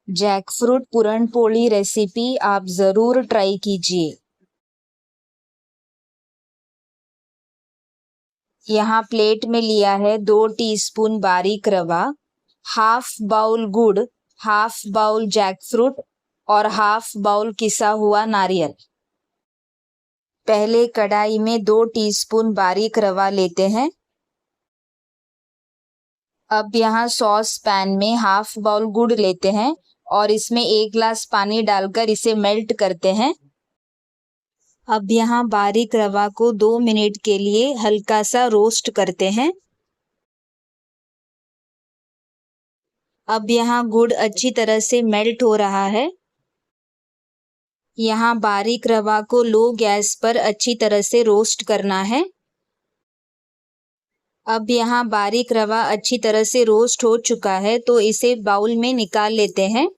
Jackfruit पूरण पोली recipe आप ज़रूर try कीजिए। यहाँ प्लेट में लिया है 2 टीस्पून बारीक रवा, हाफ बाउल गुड़, हाफ बाउल जैकफ्रूट और हाफ बाउल किसा हुआ नारियल। पहले कढ़ाई में 2 टीस्पून बारीक रवा लेते हैं। अब यहाँ सॉस पैन में हाफ बाउल गुड़ लेते हैं और इसमें 1 ग्लास पानी डालकर इसे मेल्ट करते हैं। अब यहाँ बारीक रवा को 2 मिनट के लिए हल्का सा रोस्ट करते हैं। अब यहाँ गुड़ अच्छी तरह से मेल्ट हो रहा है। यहाँ बारीक रवा को लो गैस पर अच्छी तरह से रोस्ट करना है। अब यहाँ बारीक रवा अच्छी तरह से रोस्ट हो चुका है तो इसे बाउल में निकाल लेते हैं।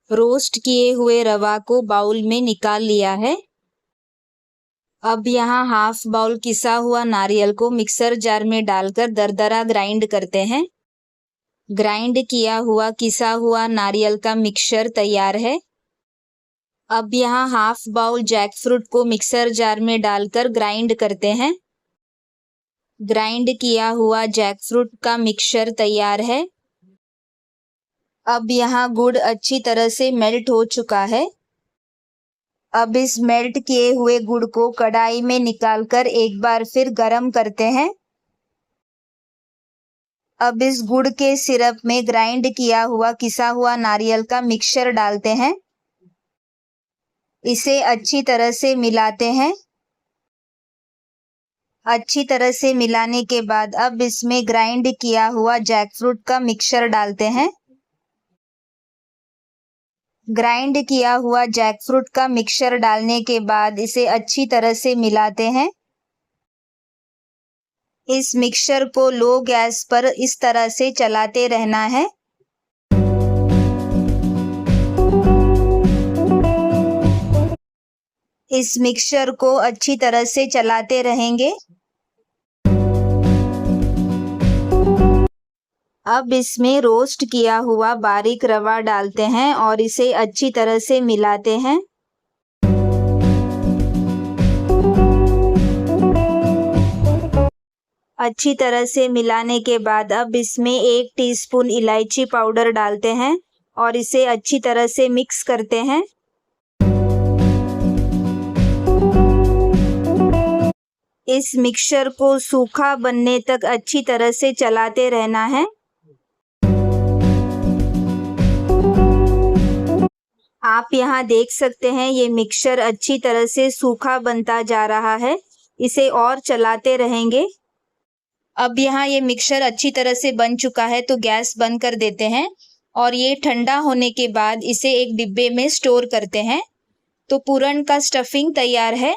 रोस्ट किए हुए रवा को बाउल में निकाल लिया है। अब यहाँ हाफ बाउल किसा हुआ नारियल को मिक्सर जार में डालकर दरदरा ग्राइंड करते हैं। ग्राइंड किया हुआ किसा हुआ नारियल का मिक्सचर तैयार है। अब यहाँ हाफ बाउल जैकफ्रूट को मिक्सर जार में डालकर ग्राइंड करते हैं। ग्राइंड किया हुआ जैकफ्रूट का मिक्सचर तैयार है। अब यहाँ गुड़ अच्छी तरह से मेल्ट हो चुका है। अब इस मेल्ट किए हुए गुड़ को कढ़ाई में निकालकर एक बार फिर गरम करते हैं। अब इस गुड़ के सिरप में ग्राइंड किया हुआ किसा हुआ नारियल का मिक्सचर डालते हैं। इसे अच्छी तरह से मिलाते हैं। अच्छी तरह से मिलाने के बाद अब इसमें ग्राइंड किया हुआ जैकफ्रूट का मिक्सचर डालते हैं। ग्राइंड किया हुआ जैकफ्रूट का मिक्सचर डालने के बाद इसे अच्छी तरह से मिलाते हैं। इस मिक्सचर को लो गैस पर इस तरह से चलाते रहना है। इस मिक्सचर को अच्छी तरह से चलाते रहेंगे। अब इसमें रोस्ट किया हुआ बारीक रवा डालते हैं और इसे अच्छी तरह से मिलाते हैं। अच्छी तरह से मिलाने के बाद अब इसमें 1 टीस्पून इलायची पाउडर डालते हैं और इसे अच्छी तरह से मिक्स करते हैं। इस मिक्सचर को सूखा बनने तक अच्छी तरह से चलाते रहना है। आप यहाँ देख सकते हैं ये मिक्सचर अच्छी तरह से सूखा बनता जा रहा है। इसे और चलाते रहेंगे। अब यहाँ ये मिक्सचर अच्छी तरह से बन चुका है तो गैस बंद कर देते हैं और ये ठंडा होने के बाद इसे एक डिब्बे में स्टोर करते हैं। तो पूरण का स्टफिंग तैयार है।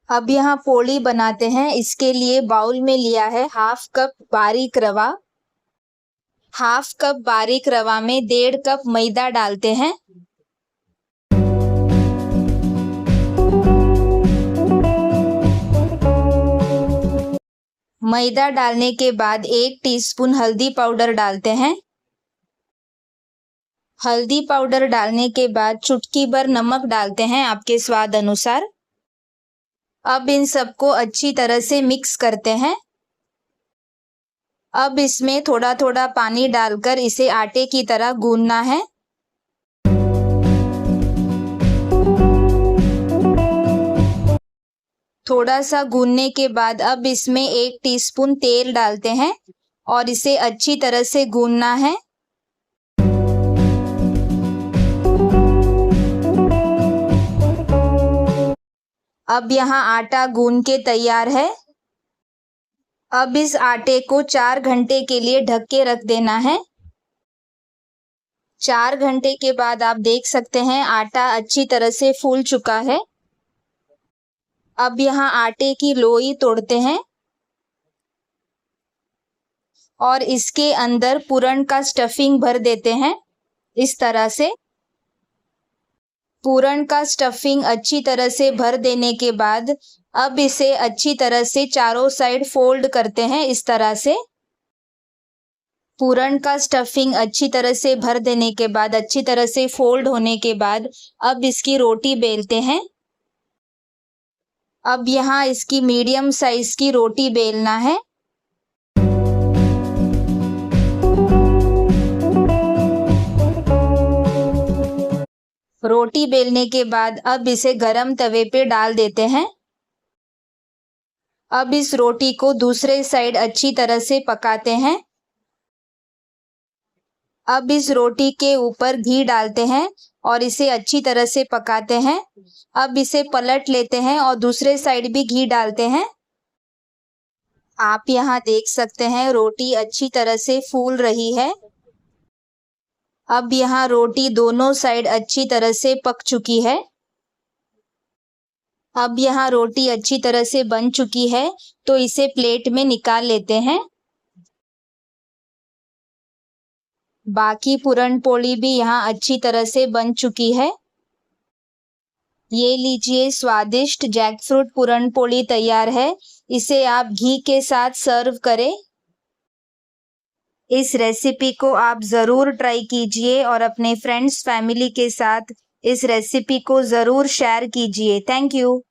अब यहाँ पोली बनाते हैं। इसके लिए बाउल में लिया है हाफ कप बारीक रवा। हाफ कप बारीक रवा में 1.5 कप मैदा डालते हैं। मैदा डालने के बाद 1 टीस्पून हल्दी पाउडर डालते हैं। हल्दी पाउडर डालने के बाद चुटकी भर नमक डालते हैं आपके स्वाद अनुसार। अब इन सबको अच्छी तरह से मिक्स करते हैं। अब इसमें थोड़ा थोड़ा पानी डालकर इसे आटे की तरह गूंदना है। थोड़ा सा गूंदने के बाद अब इसमें 1 टीस्पून तेल डालते हैं और इसे अच्छी तरह से गूंदना है। अब यहाँ आटा गूंद के तैयार है। अब इस आटे को 4 घंटे के लिए ढक के रख देना है। 4 घंटे के बाद आप देख सकते हैं आटा अच्छी तरह से फूल चुका है। अब यहाँ आटे की लोई तोड़ते हैं और इसके अंदर पूरण का स्टफिंग भर देते हैं इस तरह से। पूरण का स्टफिंग अच्छी तरह से भर देने के बाद अब इसे अच्छी तरह से चारों साइड फोल्ड करते हैं इस तरह से। पूरण का स्टफिंग अच्छी तरह से भर देने के बाद, अच्छी तरह से फोल्ड होने के बाद अब इसकी रोटी बेलते हैं। अब यहाँ इसकी मीडियम साइज की रोटी बेलना है। रोटी बेलने के बाद अब इसे गरम तवे पे डाल देते हैं। अब इस रोटी को दूसरे साइड अच्छी तरह से पकाते हैं। अब इस रोटी के ऊपर घी डालते हैं और इसे अच्छी तरह से पकाते हैं। अब इसे पलट लेते हैं और दूसरे साइड भी घी डालते हैं। आप यहाँ देख सकते हैं रोटी अच्छी तरह से फूल रही है। अब यहाँ रोटी दोनों साइड अच्छी तरह से पक चुकी है। अब यहाँ रोटी अच्छी तरह से बन चुकी है, तो इसे प्लेट में निकाल लेते हैं। बाकी पूरण पोली भी यहाँ अच्छी तरह से बन चुकी है। ये लीजिए, स्वादिष्ट जैकफ्रूट पूरण पोली तैयार है। इसे आप घी के साथ सर्व करें। इस रेसिपी को आप ज़रूर ट्राई कीजिए और अपने फ्रेंड्स फैमिली के साथ इस रेसिपी को ज़रूर शेयर कीजिए। Thank you.